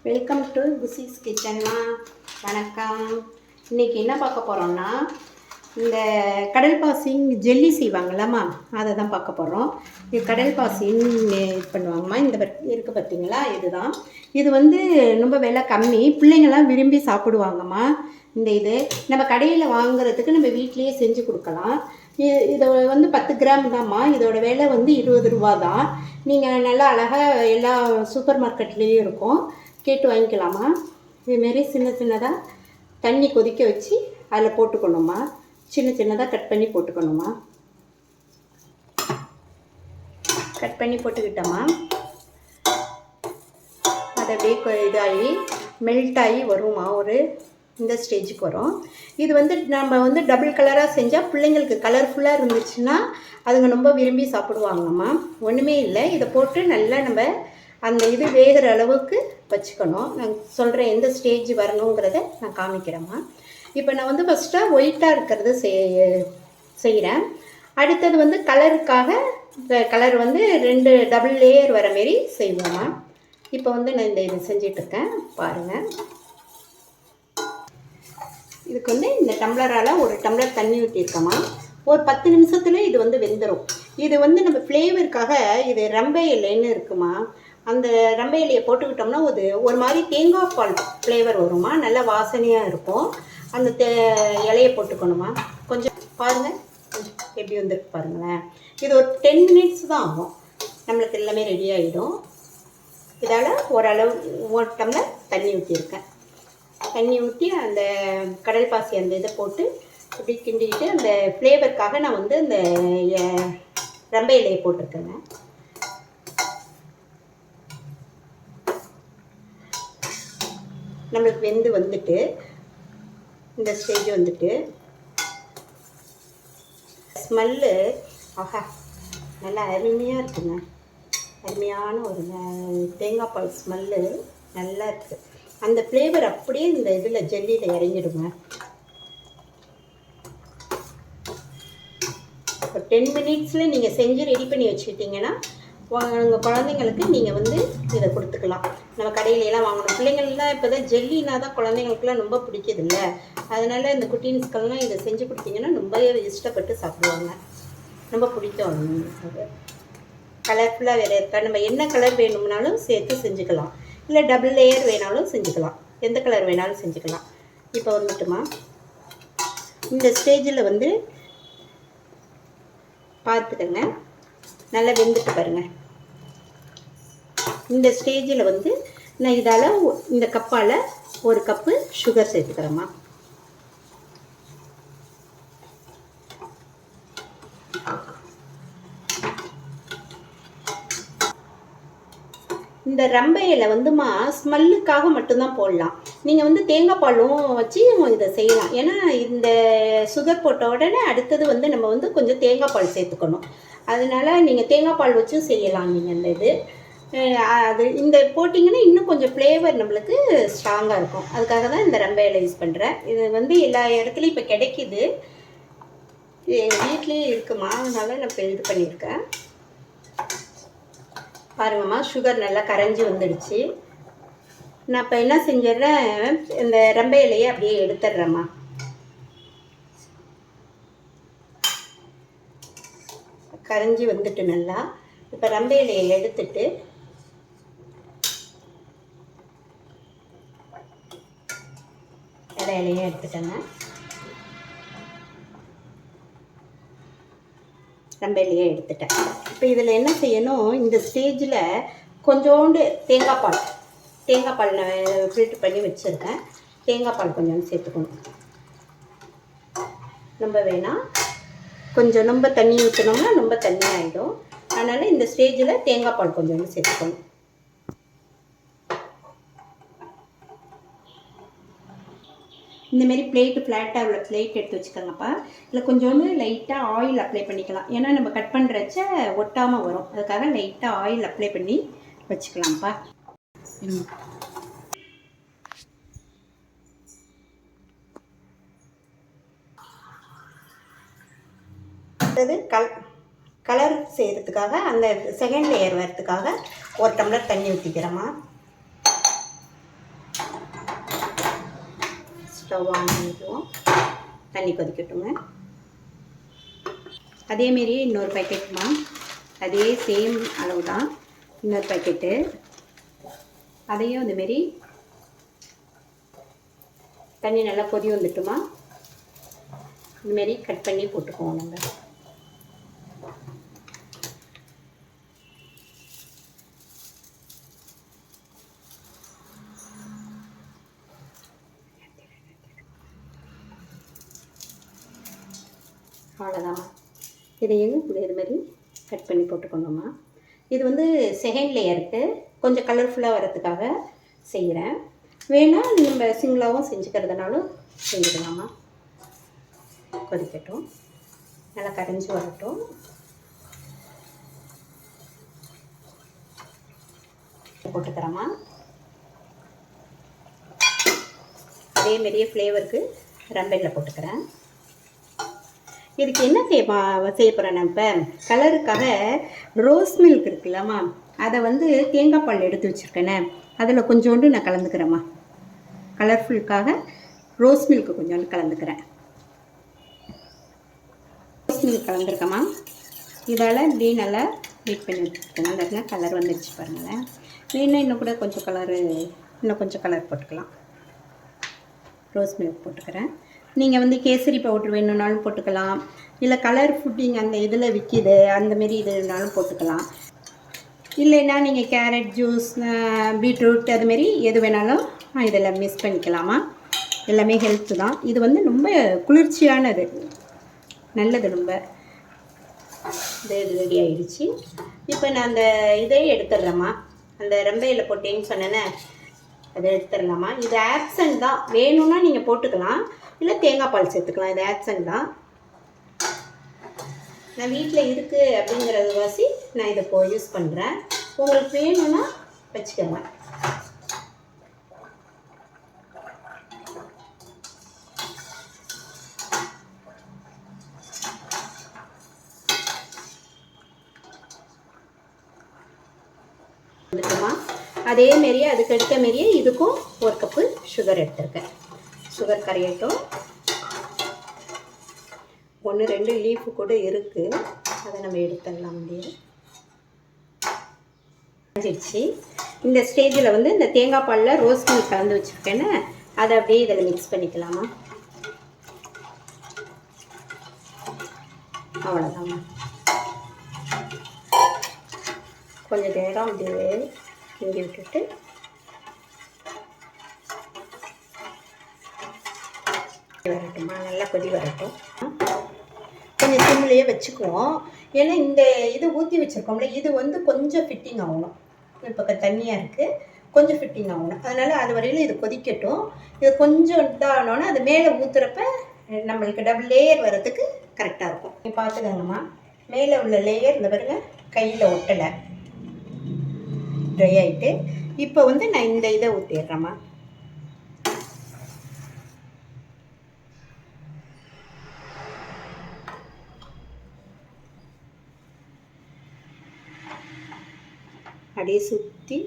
Welcome to குசிஸ் கிச்சன்மா. வணக்கம். இன்றைக்கி என்ன பார்க்க போகிறோம்னா, இந்த கடல் பாசின் ஜெல்லி செய்வாங்களாம்மா, அதை தான் பார்க்க போகிறோம். இது கடல் பாசின்னு இது பண்ணுவாங்கம்மா. இந்த இருக்குது பார்த்தீங்களா, இதுதான். இது ரொம்ப விலை கம்மி, பிள்ளைங்கள்லாம் விரும்பி சாப்பிடுவாங்கம்மா. இது நம்ம கடையில் வாங்குறதுக்கு நம்ம வீட்லேயே செஞ்சு கொடுக்கலாம். இதை 10 கிராம் தான்மா. இதோட விலை 20 ரூபா தான். நீங்கள் நல்லா அழகாக எல்லா சூப்பர் மார்க்கெட்லேயும் இருக்கும், கேட்டு வாங்கிக்கலாமா. இதுமாரி சின்ன சின்னதாக தண்ணி கொதிக்க வச்சு அதில் போட்டுக்கணுமா. சின்ன சின்னதாக கட் பண்ணி போட்டுக்கணுமா. கட் பண்ணி போட்டுக்கிட்டோமா. அது அப்படியே இதாகி மெல்ட் ஆகி வருமா, இந்த ஸ்டேஜுக்கு வரும். இது நம்ம டபுள் கலராக செஞ்சால் பிள்ளைங்களுக்கு கலர்ஃபுல்லாக இருந்துச்சுன்னா அதுங்க ரொம்ப விரும்பி சாப்பிடுவாங்கம்மா. ஒன்றுமே இல்லை, இதை போட்டு நல்லா நம்ம அந்த இது வேகிற அளவுக்கு வச்சுக்கணும். நான் சொல்கிறேன் எந்த ஸ்டேஜ் வரணுங்கிறத நான் காமிக்கிறேம்மா. இப்போ நான் ஃபஸ்ட்டாக ஒயிட்டாக இருக்கிறது செய்கிறேன். அடுத்தது கலருக்காக கலர் 2 டபுள் லேயர் வர மாரி செய்வோம்மா. இப்போ நான் இது செஞ்சிட்ருக்கேன் பாருங்கள். இதுக்கு இந்த டம்ளரால் ஒரு டம்ளர் தண்ணி ஊற்றிருக்கோமா. ஒரு 10 நிமிஷத்தில் இது வெந்துடும். இது நம்ம ஃப்ளேவருக்காக இது ரம்பை இலைன்னு இருக்குமா, அந்த ரம்பை இலையை போட்டுக்கிட்டோம்னா ஒரு மாதிரி தேங்காய் பால் ஃப்ளேவர் வருமா, நல்லா வாசனையாக இருக்கும். அந்த இலையை போட்டுக்கணுமா. கொஞ்சம் பாருங்கள் எப்படி வந்துருக்கு பாருங்களேன். இது ஒரு 10 மினிட்ஸ் தான் ஆகும், நம்மளுக்கு எல்லாமே ரெடி ஆகிடும். இதால் ஓரளவு 1 டம்ளர் தண்ணி ஊற்றிருக்கேன். தண்ணி ஊற்றி அந்த கடல் பாசி அந்த இதை போட்டு இப்படி கிண்டிக்கிட்டு அந்த ஃப்ளேவருக்காக நான் அந்த ரம்பை இலையை போட்டிருக்கேங்க. நம்மளுக்கு வந்துட்டு இந்த ஸ்டேஜ் ஸ்மெல்லு ஆஹா நல்லா அருமையாக இருக்குங்க. அருமையான ஒரு தேங்காய் பால் ஸ்மெல்லு நல்லா இருக்குது. அந்த ஃப்ளேவர் அப்படியே இந்த இதில் ஜெல்லியில் இறங்கிடுங்க. ஒரு 10 மினிட்ஸில் நீங்கள் செஞ்சு ரெடி பண்ணி வச்சுக்கிட்டிங்கன்னா உங்கள் குழந்தைங்களுக்கு நீங்கள் இதை கொடுத்துக்கலாம். நம்ம கடையிலலாம் வாங்கணும். பிள்ளைங்கள்லாம் இப்போ தான் ஜெல்லினா தான் குழந்தைங்களுக்குலாம் ரொம்ப பிடிக்குதில்ல, அதனால் இந்த குட்டீன்ஸ்கெல்லாம் இதை செஞ்சு கொடுத்தீங்கன்னா ரொம்ப இஷ்டப்பட்டு சாப்பிடுவாங்க. ரொம்ப பிடிக்கும். கலர்ஃபுல்லாக வேறு இருக்கா, நம்ம என்ன கலர் வேணும்னாலும் சேர்த்து செஞ்சுக்கலாம். இல்லை டபுள் லேயர் வேணாலும் செஞ்சுக்கலாம், எந்த கலர் வேணாலும் செஞ்சுக்கலாம். இப்போ வந்துட்டுமா இந்த ஸ்டேஜில் பார்த்துக்கங்க, நல்லா வெந்துட்டு பாருங்கள். இந்த ஸ்டேஜில் நான் இதால் இந்த கப்பால் 1 கப்பு சுகர் சேர்த்துக்கிறேம்மா. இந்த ரம்பையில் ஸ்மெல்லுக்காக மட்டும்தான் போடலாம். நீங்கள் தேங்காய் பாலும் வச்சு இதை செய்யலாம். ஏன்னா இந்த சுகர் போட்ட உடனே அடுத்தது நம்ம கொஞ்சம் தேங்காய் பால் சேர்த்துக்கணும். அதனால் நீங்கள் தேங்காய் பால் வச்சும் செய்யலாம். நீங்கள் இந்த இது அது இந்த போட்டிங்கன்னா இன்னும் கொஞ்சம் ஃப்ளேவர் நம்மளுக்கு ஸ்ட்ராங்காக இருக்கும். அதுக்காக தான் இந்த ரம்பையில் யூஸ் பண்ணுறேன். இது எல்லா இடத்துலையும் இப்போ கிடைக்கிது, வீட்லேயே இருக்குமா, அதனால நான் இப்போ இது பண்ணியிருக்கேன். பாருங்கம்மா, சுகர் நல்லா கரைஞ்சி வந்துடுச்சு. நான் இப்போ என்ன செஞ்சிடுறேன், இந்த ரம்பை இலையை அப்படியே எடுத்துடுறேம்மா. கரைஞ்சி வந்துட்டு நல்லா. இப்போ ரம்பை இலையை எடுத்துட்டு இலையை எடுத்துட்டேங்க. ரம்பையிலையே எடுத்துட்டேன். இப்போ இதில் என்ன செய்யணும், இந்த ஸ்டேஜில் கொஞ்சோண்டு தேங்காய் பால் நான் ஃபில்ட்ரு பண்ணி வச்சுருக்கேன். தேங்காய் பால் கொஞ்சம் சேர்த்துக்கணும். ரொம்ப வேணாம், கொஞ்சம் ரொம்ப தண்ணி ஊற்றினோம்னா ரொம்ப தண்ணி ஆகிடும். அதனால் இந்த ஸ்டேஜில் தேங்காய் பால் கொஞ்சோண்டு சேர்த்துக்கணும். இந்தமாரி பிளேட்டு ஃப்ளாட்டாக உள்ள பிளேட் எடுத்து வச்சுக்கோங்கப்பா. இல்லை கொஞ்சோண்டு லைட்டாக ஆயில் அப்ளை பண்ணிக்கலாம். ஏன்னா நம்ம கட் பண்ணுறச்ச ஒட்டாமல் வரும், அதுக்காக லைட்டாக ஆயில் அப்ளை பண்ணி வச்சுக்கலாம்ப்பா. அடுத்தது கலர் செய்கிறதுக்காக அந்த செகண்ட் லேயர் வரத்துக்காக 1 டம்ளர் தண்ணி ஊற்றிக்கிறோமா. ஸ்டவ் ஆன் பண்ணிக்குவோம். தண்ணி கொதிக்கட்டுங்க. அதேமாரி இன்னொரு பேக்கெட்மா, அதே சேம் அளவு தான் இன்னொரு பேக்கெட்டு. அதையும் இந்தமாரி தண்ணி நல்லா கொதி வந்துட்டுமா, இதுமாரி கட் பண்ணி போட்டுக்குவோம் நம்ம. அவ்வளோதாம்மா. இதையும் இது மாதிரி கட் பண்ணி போட்டுக்கணுமா. இது வந்து செகண்ட் லேயருக்கு கொஞ்சம் கலர்ஃபுல்லாக வரதுக்காக செய்கிறேன். வேணால் நம்ம சிங்கிளாகவும் செஞ்சுக்கிறதுனாலும் செஞ்சுக்கலாமா. கொதிக்கட்டும், நல்லா கரைஞ்சி வரட்டும். போட்டுக்கிறோமா. அதேமாரியே ஃப்ளேவருக்கு ரம்பையில் போட்டுக்கிறேன். இதுக்கு என்ன செய்ய போகிறேன், இப்போ கலருக்காக ரோஸ் மில்க் இருக்குல்லம்மா, அதை வந்து தேங்காய் பால் எடுத்து வச்சுருக்கேனே, அதில் கொஞ்சோண்டு நான் கலந்துக்கிறேம்மா. கலர்ஃபுல்லுக்காக ரோஸ் மில்க்கு கொஞ்சோண்டு கலந்துக்கிறேன். Rose milk கலந்துருக்கேம்மா. இதால் இப்படி நல்லா பீட் பண்ணி வச்சுருக்கேன். அந்த கலர் வந்துடுச்சு பாருங்களேன். இன்னும் கூட கொஞ்சம் கலரு, இன்னும் கொஞ்சம் கலர் போட்டுக்கலாம். ரோஸ் மில்க் போட்டுக்கிறேன். நீங்கள் வந்து கேசரி பவுட்ரு வேணும்னாலும் போட்டுக்கலாம், இல்லை கலர் ஃபுட்டிங் அந்த இதில் விற்கிது அந்தமாரி இதுனாலும் போட்டுக்கலாம். இல்லைன்னா நீங்கள் கேரட் ஜூஸ், பீட்ரூட் அதுமாரி எது வேணாலும் இதில் மிக்ஸ் பண்ணிக்கலாமா. எல்லாமே ஹெல்த்து தான். இது வந்து ரொம்ப குளிர்ச்சியானது, நல்லது ரொம்ப. இது ரெடி ஆகிடுச்சு. இப்போ நான் அந்த இதை எடுத்துடுறேம்மா. அந்த ரம்பையில் போட்டேன்னு சொன்னேன்னே, அதை எடுத்துடலாமா. இது ஆப்சன்ட் தான், வேணும்னா நீங்கள் போட்டுக்கலாம், இல்லை தேங்காய் பால் சேர்த்துக்கலாம். இது ஆப்சன்ட் தான். நான் வீட்டில் இருக்குது அப்படிங்கிறது வாசி நான் இதை யூஸ் பண்ணுறேன். உங்களுக்கு வேணும்னா வச்சுக்கோங்க. அதேமாரியே அதுக்கு எடுத்த மாரியே இதுக்கும் 1 கப்பு சுகர் எடுத்துருக்கேன். சுகர் கரையட்டும். 1-2 லீஃபு கூட இருக்குது, அதை நம்ம எடுத்துடலாம். முடியாது செஞ்சிடுச்சு. இந்த ஸ்டேஜில் வந்து இந்த தேங்காய் பாலில் ரோஸ் மில்க் கலந்து வச்சுருக்கேன்னு அதை அப்படியே இதில் மிக்ஸ் பண்ணிக்கலாமா. அவ்வளோதாம்மா. கொஞ்சம் நேரம் அப்படியே கிண்டி விட்டுட்டு வரட்டுமா. நல்லா கொதி வரட்டும். கொஞ்சம் சிம்லேயே வச்சுக்குவோம். ஏன்னா இந்த இது ஊற்றி வச்சுருக்கோம்ல, இது வந்து கொஞ்சம் ஃபிட்டிங் ஆகணும். இப்போ தண்ணியாக இருக்குது, கொஞ்சம் ஃபிட்டிங் ஆகணும். அதனால் அது வரையில் இது கொதிக்கட்டும். இது கொஞ்சம் இதாகணுன்னா அது மேலே ஊற்றுறப்ப நம்மளுக்கு டபுள் லேயர் வர்றதுக்கு கரெக்டாக இருக்கும். நீ பார்த்துக்கங்கம்மா. மேலே உள்ள லேயர் இந்த பாருங்க கையில் ஒட்டலை, ட்ரை ஆகிட்டு. இப்போ வந்து நான் இந்த இதை ஊற்றிடுறேம்மா. அப்படியே சுற்றி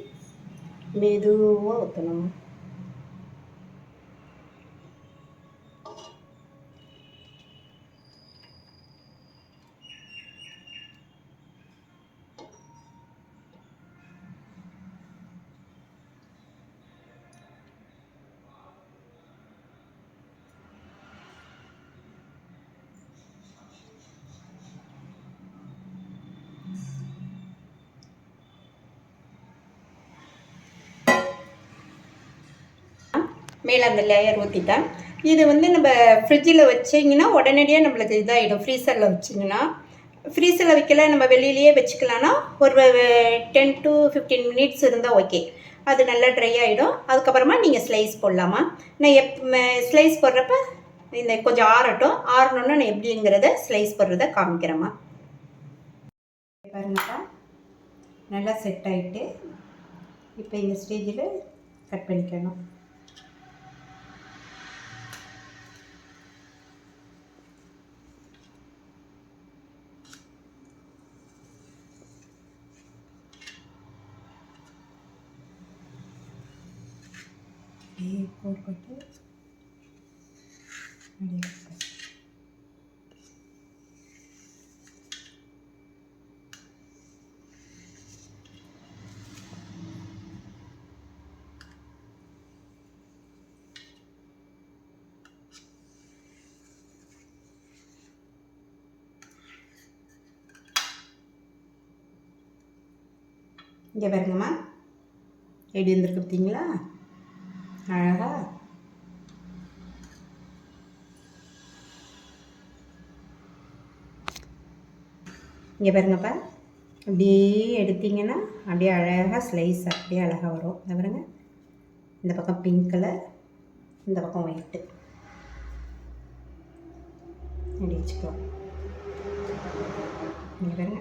மெதுவாக ஊற்றணும். மேலே அந்த லேயர் ஊற்றிட்டேன். இது வந்து நம்ம ஃப்ரிட்ஜில் வச்சிங்கன்னா உடனடியாக நம்மளுக்கு இதாகிடும். ஃப்ரீசரில் வச்சிங்கன்னா, ஃப்ரீசரில் வைக்கல நம்ம வெளியிலேயே வச்சுக்கலான்னா ஒரு 10 to 15 மினிட்ஸ் இருந்தால் ஓகே. அது நல்லா ட்ரை ஆகிடும். அதுக்கப்புறமா நீங்கள் ஸ்லைஸ் போடலாமா. நான் ஸ்லைஸ் போடுறப்ப இந்த கொஞ்சம் ஆறட்டும். ஆறணுன்னா நான் எப்படிங்கிறத ஸ்லைஸ் போடுறத காமிக்கிறேம்மா. பாருங்கப்பா, நல்லா செட் ஆகிட்டு இப்போ இந்த ஸ்டேஜில் கட் பண்ணிக்கணும். போட்டு இங்கே பாருங்கம்மா, எப்படி வந்திருக்கு பார்த்தீங்களா? அழகா. இங்கே பாருங்கப்பா, அப்படியே எடுத்தீங்கன்னா அப்படியே அழகாக ஸ்லைஸ் அப்படியே அழகாக வரும். இந்த பாருங்க, இந்த பக்கம் பிங்க் கலர், இந்த பக்கம் ஒயிட்டு அப்படி வச்சுக்கலாம். இங்கே பாருங்க,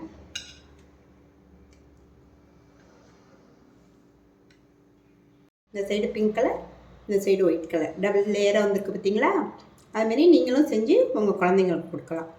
இந்த சைடு பிங்க் கலர், இந்த சைடு ஒயிட் கலர், டபுள் லேயராக வந்திருக்கு பார்த்தீங்களா? அதுமாரி நீங்களும் செஞ்சு உங்கள் குழந்தைங்களுக்கு கொடுக்கலாம்.